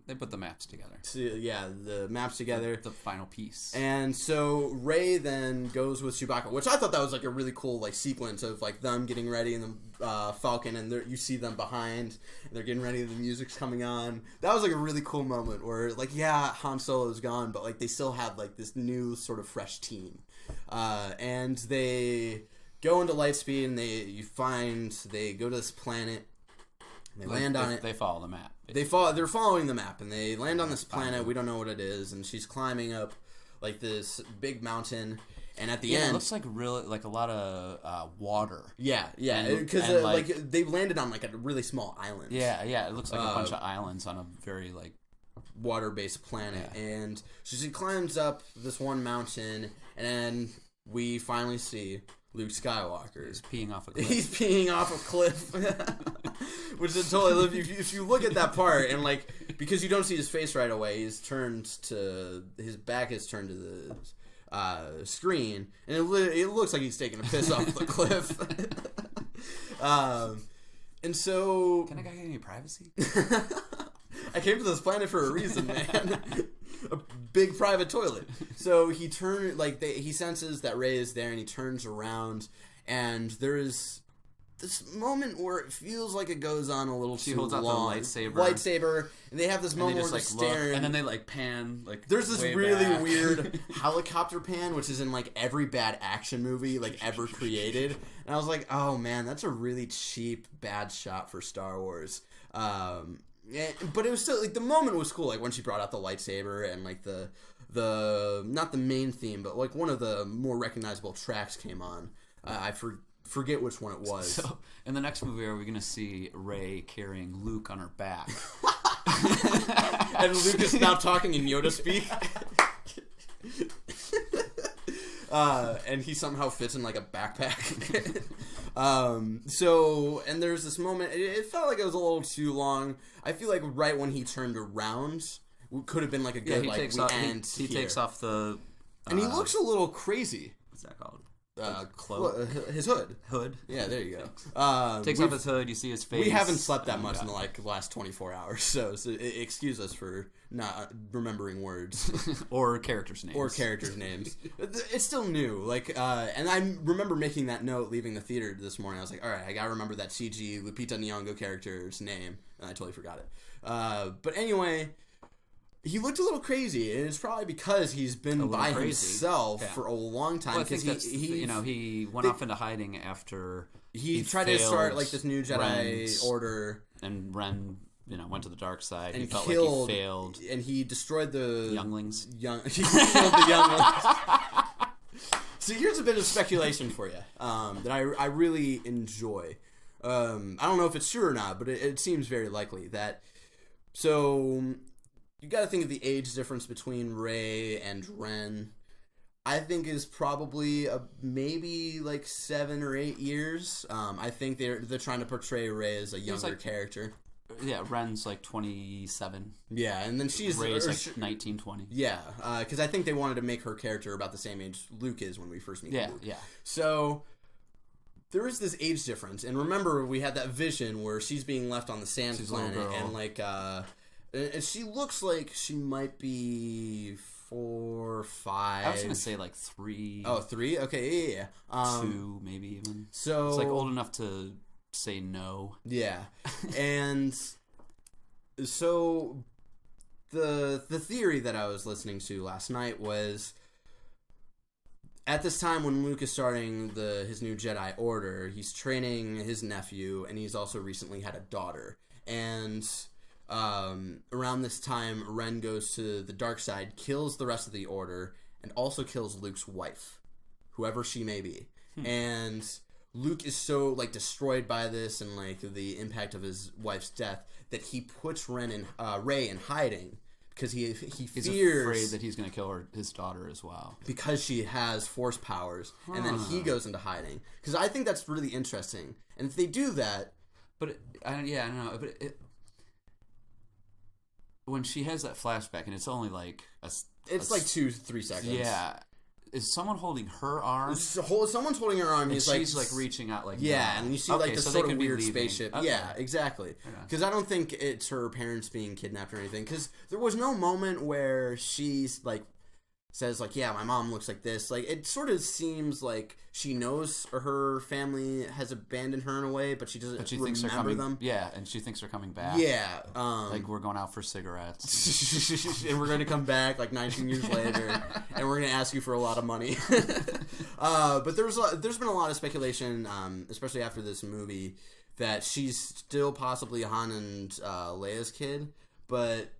They put the maps together. The maps together. The final piece. And so Rey then goes with Chewbacca, which I thought that was like a really cool like sequence of like them getting ready and the Falcon, and you see them behind, and they're getting ready, and the music's coming on. That was like a really cool moment where like Han Solo's gone, but like they still have like this new sort of fresh team, and they go into Lightspeed, and they go to this planet. They land on it. They follow the map. They're following the map, and they land on this planet. We don't know what it is, and she's climbing up like this big mountain. And at the end, it looks like a lot of water. Yeah, because like they landed on like a really small island. Yeah, it looks like a bunch of islands on a very like water-based planet. Yeah. And so she climbs up this one mountain, and then we finally see Luke Skywalker. He's peeing off a cliff. He's peeing off a cliff. Which is totally... If you look at that part, and like... Because you don't see his face right away, his back is turned to the screen, and it looks like he's taking a piss off the cliff. And so... Can I get any privacy? I came to this planet for a reason, man. A big private toilet. So he he senses that Rey is there, and he turns around, and there's this moment where it feels like it goes on a little too long. She holds out the lightsaber, and they have this moment where they're staring, and then they like pan like. There's this really weird helicopter pan, which is in like every bad action movie like ever created, and I was like, oh man, that's a really cheap bad shot for Star Wars. but it was still like the moment was cool. Like when she brought out the lightsaber and like the not the main theme, but like one of the more recognizable tracks came on. I forget which one it was. So in the next movie, are we going to see Rey carrying Luke on her back? And Luke is now talking in Yoda speak. And he somehow fits in like a backpack. And there's this moment. It felt like it was a little too long. I feel like right when he turned around, could have been like a good he takes off, he here. takes off the. And he looks a little crazy. What's that called? Cloak. His hood. Hood. Yeah, there you go. Takes off his hood. You see his face. We haven't slept that much in the last 24 hours, so excuse us for not remembering words or characters' names. It's still new. And I remember making that note leaving the theater this morning. I was like, all right, I gotta remember that CG Lupita Nyong'o character's name, and I totally forgot it. But anyway. He looked a little crazy, and it's probably because he's been by himself for a long time. Well, I think he went off into hiding after he tried to start like this new Jedi Order, and Ren, went to the dark side. And he felt like he failed, and he destroyed the younglings. He killed the younglings. So here's a bit of speculation for you that I really enjoy. I don't know if it's true or not, but it seems very likely that. So. You got to think of the age difference between Rey and Ren. I think is probably maybe like 7 or 8 years. I think they're trying to portray Rey as a younger character. Yeah, Ren's like 27. Yeah, and then she's Rey's like 19, 20. Yeah, because I think they wanted to make her character about the same age Luke is when we first meet Luke. Yeah. So there is this age difference, and remember we had that vision where she's being left on the sand planet, and like. And she looks like she might be 4 or 5. I was going to say like 3. Oh, 3? Okay, yeah. 2, maybe even. So it's like old enough to say no. Yeah. And so the theory that I was listening to last night was at this time when Luke is starting his new Jedi Order, he's training his nephew, and he's also recently had a daughter. And around this time, Ren goes to the dark side, kills the rest of the Order, and also kills Luke's wife, whoever she may be. And Luke is so destroyed by this and the impact of his wife's death that he puts Rey in hiding because he's afraid that he's going to kill his daughter as well because she has Force powers, and then he goes into hiding. Because I think that's really interesting, and if they do that, I don't know, but when she has that flashback, and it's only like it's like 2-3 seconds. Yeah, is someone holding her arm? Someone's holding her arm. And she's reaching out and you see this so sort of weird spaceship. Okay. Yeah, exactly. Because I don't think it's her parents being kidnapped or anything. Because there was no moment where she's says yeah, my mom looks like this. It sort of seems like she knows her family has abandoned her in a way, but she doesn't remember them. Yeah, and she thinks they're coming back. Yeah, we're going out for cigarettes, and we're going to come back 19 years later, and we're going to ask you for a lot of money. But there's been a lot of speculation, especially after this movie, that she's still possibly Han and Leia's kid, but.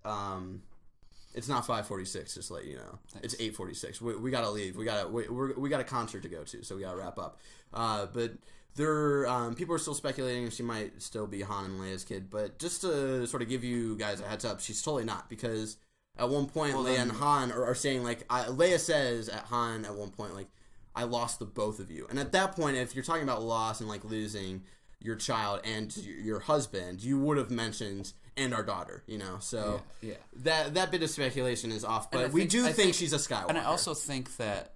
It's not 5:46, just to let you know. Thanks. It's 8:46. We gotta leave. We got a concert to go to, so we gotta wrap up. But people are still speculating she might still be Han and Leia's kid. But just to sort of give you guys a heads up, she's totally not, because at one point Leia and Han are saying Leia says at Han at one point I lost the both of you, and at that point, if you're talking about loss and losing your child and your husband, you would have mentioned. And our daughter, so that bit of speculation is off, but we do think she's a Skywalker. And I also think that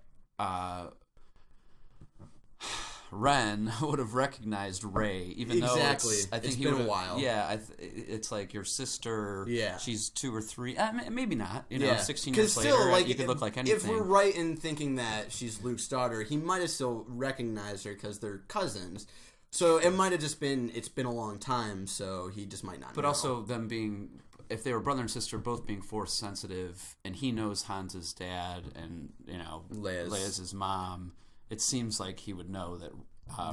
Ren would have recognized Rey, even though it's been a while. Yeah, it's like your sister. Yeah, she's 2 or 3. Maybe not. 16 years later, you could look like anything. If we're right in thinking that she's Luke's daughter, he might have still recognized her because they're cousins. So it might have just been, it's been a long time, so he just might not know. But also them being, if they were brother and sister, both being Force sensitive, and he knows Han's his dad, and, Leia's his mom, it seems like he would know that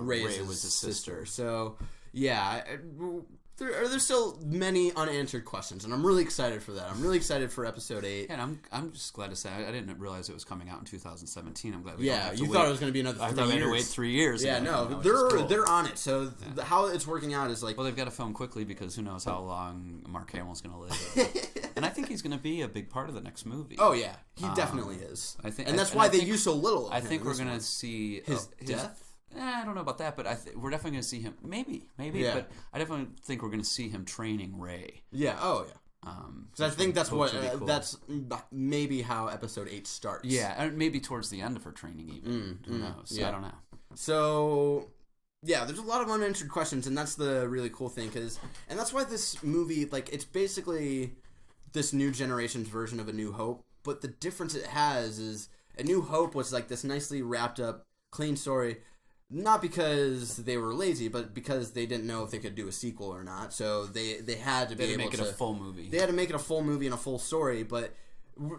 Rey was his sister. So, yeah, there's still many unanswered questions, and I'm really excited for that. I'm really excited for episode 8. And I'm just glad to say I didn't realize it was coming out in 2017. I'm glad we Yeah, don't have to you wait. thought it was going to be another 3 I years. thought we had to wait 3 years. Yeah, again, no, cool. they're on it. So how it's working out is like... Well, they've got to film quickly because who knows how long Mark Hamill's going to live. And I think he's going to be a big part of the next movie. Oh, yeah. He definitely is. I think, and that's why they use so little of I him think in we're this going to one. see... His death? I don't know about that, but we're definitely going to see him. Maybe. Yeah. But I definitely think we're going to see him training Rey. Yeah. Oh, yeah. Because I think that's cool. that's maybe how episode 8 starts. Yeah, and maybe towards the end of her training, even. Who knows? Yeah. I don't know. So, yeah, there's a lot of unanswered questions, and that's the really cool thing. And that's why this movie, like, it's basically this new generation's version of A New Hope. But the difference it has is A New Hope was like this nicely wrapped up, clean story. Not because they were lazy, but because they didn't know if they could do a sequel or not. So they had to be able to make it a full movie. They had to make it a full movie and a full story. But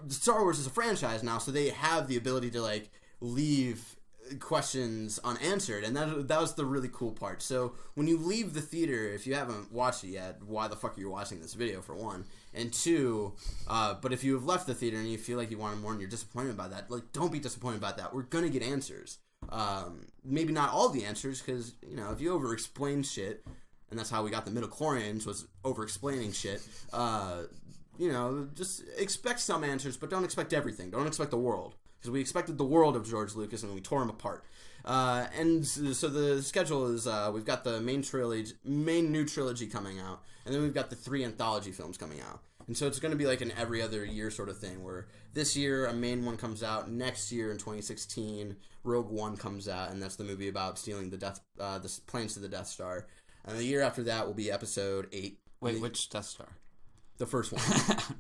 Star Wars is a franchise now, so they have the ability to like leave questions unanswered, and that was the really cool part. So when you leave the theater, if you haven't watched it yet, why the fuck are you watching this video, for one? And two, but if you have left the theater and you feel like you wanted more and you're disappointed by that, like, don't be disappointed about that. We're gonna get answers. Maybe not all the answers, because, you know, if you over-explain shit, and that's how we got the midichlorians, was over-explaining shit, you know, just expect some answers, but don't expect everything. Don't expect the world. Because we expected the world of George Lucas, and we tore him apart. And so the schedule is, we've got the main new trilogy coming out, and then we've got the 3 anthology films coming out. And so it's going to be like an every other year sort of thing, where this year a main one comes out, next year in 2016 Rogue One comes out, and that's the movie about stealing the planes to the Death Star. And the year after that will be Episode 8. Wait, which Death Star? The first one.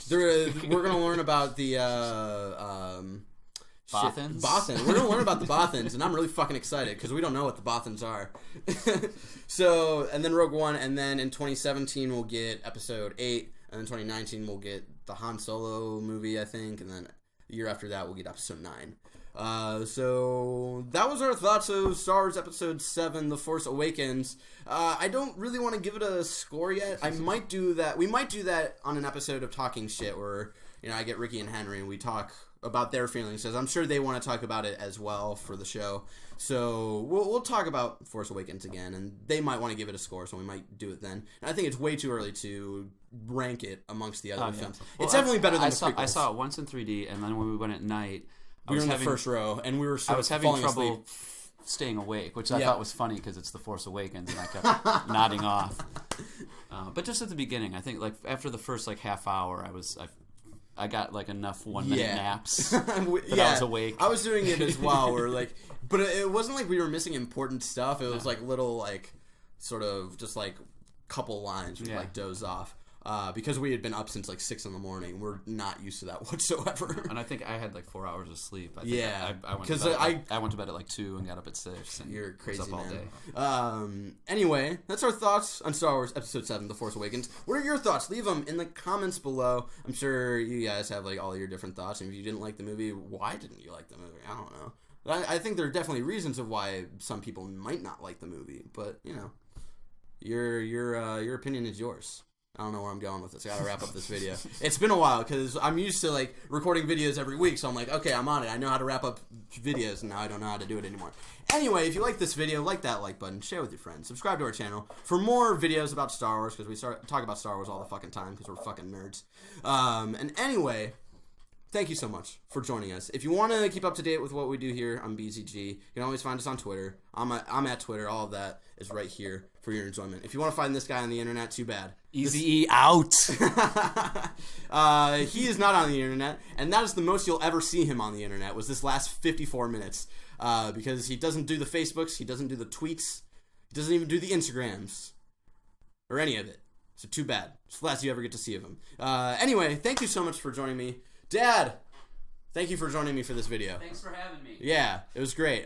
We're going to learn about the Bothans? Bothans. We're going to learn about the Bothans, and I'm really fucking excited because we don't know what the Bothans are. So, and then Rogue One, and then in 2017 we'll get Episode 8. And then 2019 we'll get the Han Solo movie, I think, and then the year after that we'll get Episode 9. So that was our thoughts of Star Wars Episode 7, The Force Awakens. I don't really want to give it a score yet. I might do that. We might do that on an episode of Talking Shit, where, you know, I get Ricky and Henry and we talk about their feelings, because I'm sure they want to talk about it as well for the show. So we'll talk about Force Awakens again, and they might want to give it a score, so we might do it then. And I think it's way too early to rank it amongst the other films. Well, it's definitely better than the prequels. I saw it once in 3D, and then when we went at night, we were in the first row, and we were I was having trouble asleep. staying awake, which I thought was funny because it's The Force Awakens, and I kept nodding off. But just at the beginning, I think like after the first like half hour, I got like enough 1 minute naps that I was awake. I was doing it as well. Where like, but it wasn't like we were missing important stuff. It was like little like sort of just like couple lines we like doze off. Because we had been up since like 6 in the morning. We're not used to that whatsoever. And I think I had like 4 hours of sleep. I went to bed at like 2 and got up at 6. And you're crazy, was up all man. Day. Anyway, that's our thoughts on Star Wars Episode 7, The Force Awakens. What are your thoughts? Leave them in the comments below. I'm sure you guys have like all your different thoughts. And if you didn't like the movie, why didn't you like the movie? I don't know. I think there are definitely reasons of why some people might not like the movie. But, you know, your opinion is yours. I don't know where I'm going with this. I gotta wrap up this video. It's been a while because I'm used to like recording videos every week, so I'm like, okay, I'm on it. I know how to wrap up videos, and now I don't know how to do it anymore. Anyway, if you like this video, like that like button, share with your friends, subscribe to our channel for more videos about Star Wars, because we talk about Star Wars all the fucking time because we're fucking nerds. And anyway, thank you so much for joining us. If you want to keep up to date with what we do here on BzG, you can always find us on Twitter. I'm at Twitter. All of that is right here for your enjoyment. If you want to find this guy on the internet, too bad. Eazy-E out. He is not on the internet, and that is the most you'll ever see him on the internet, was this last 54 minutes. Because he doesn't do the Facebooks, he doesn't do the tweets, he doesn't even do the Instagrams, or any of it. So too bad. It's the last you ever get to see of him. Anyway, thank you so much for joining me. Dad, thank you for joining me for this video. Thanks for having me. Yeah, it was great.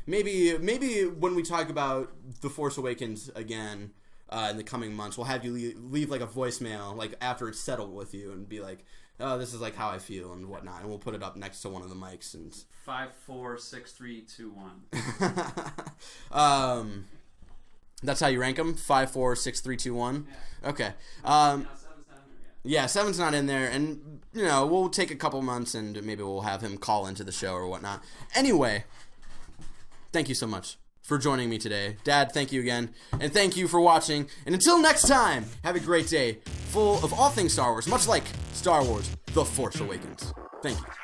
Maybe when we talk about The Force Awakens again in the coming months, we'll have you leave like a voicemail like after it's settled with you and be like, oh, this is like how I feel and whatnot, and we'll put it up next to one of the mics. And 5, 4, 6, 3, 2, 1. That's how you rank them? 5, 4, 6, 3, 2, 1? Yeah. Okay. Yeah. 7's not in there, and, you know, we'll take a couple months, and maybe we'll have him call into the show or whatnot. Anyway, thank you so much for joining me today. Dad, thank you again, and thank you for watching, and until next time, have a great day, full of all things Star Wars, much like Star Wars The Force Awakens. Thank you.